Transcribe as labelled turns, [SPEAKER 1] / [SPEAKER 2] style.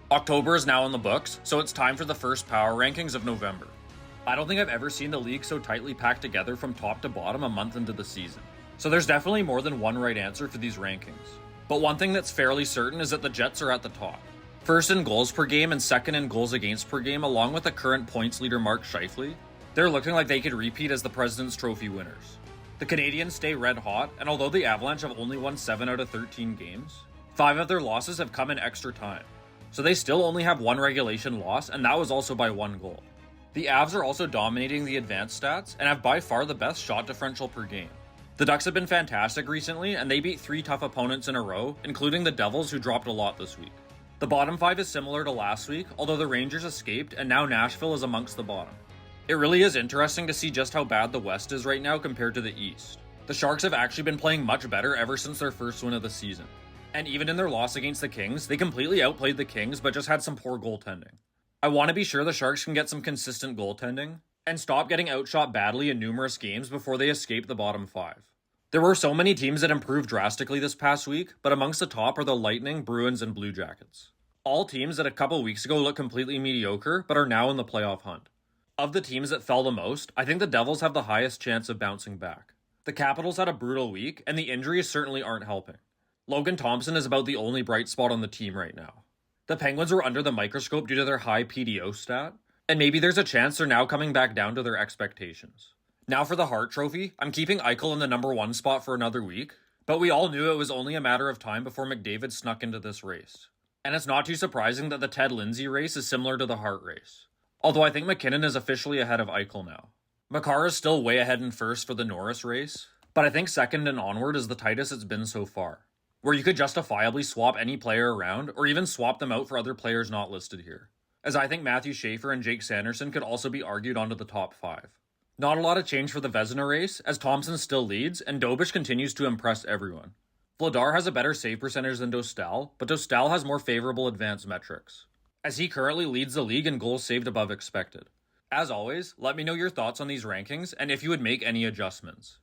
[SPEAKER 1] October is now in the books, so it's time for the first power rankings of November. I don't think I've ever seen the league so tightly packed together from top to bottom a month into the season. So there's definitely more than one right answer for these rankings. But one thing that's fairly certain is that the Jets are at the top. First in goals per game and second in goals against per game, along with the current points leader Mark Scheifele, they're looking like they could repeat as the President's Trophy winners. The Canadiens stay red hot, and although the Avalanche have only won 7 out of 13 games, 5 of their losses have come in extra time. So they still only have one regulation loss, and that was also by 1 goal. The Avs are also dominating the advanced stats and have by far the best shot differential per game. The Ducks have been fantastic recently, and they beat 3 tough opponents in a row, including the Devils, who dropped a lot this week. The bottom 5 is similar to last week, although the Rangers escaped, and now Nashville is amongst the bottom. It really is interesting to see just how bad the West is right now compared to the East. The Sharks have actually been playing much better ever since their first win of the season. And even in their loss against the Kings, they completely outplayed the Kings but just had some poor goaltending. I want to be sure the Sharks can get some consistent goaltending and stop getting outshot badly in numerous games before they escape the bottom 5. There were so many teams that improved drastically this past week, but amongst the top are the Lightning, Bruins, and Blue Jackets. All teams that a couple weeks ago looked completely mediocre but are now in the playoff hunt. Of the teams that fell the most, I think the Devils have the highest chance of bouncing back. The Capitals had a brutal week, and the injuries certainly aren't helping. Logan Thompson is about the only bright spot on the team right now. The Penguins were under the microscope due to their high PDO stat, and maybe there's a chance they're now coming back down to their expectations. Now for the Hart Trophy, I'm keeping Eichel in the number 1 spot for another week, but we all knew it was only a matter of time before McDavid snuck into this race. And it's not too surprising that the Ted Lindsay race is similar to the Hart race. Although I think McKinnon is officially ahead of Eichel now. Makar is still way ahead in first for the Norris race, but I think second and onward is the tightest it's been so far, where you could justifiably swap any player around or even swap them out for other players not listed here, as I think Matthew Schaefer and Jake Sanderson could also be argued onto the top 5. Not a lot of change for the Vezina race, as Thompson still leads and Dobish continues to impress everyone. Vladar has a better save percentage than Dostal, but Dostal has more favorable advanced metrics, as he currently leads the league in goals saved above expected. As always, let me know your thoughts on these rankings and if you would make any adjustments.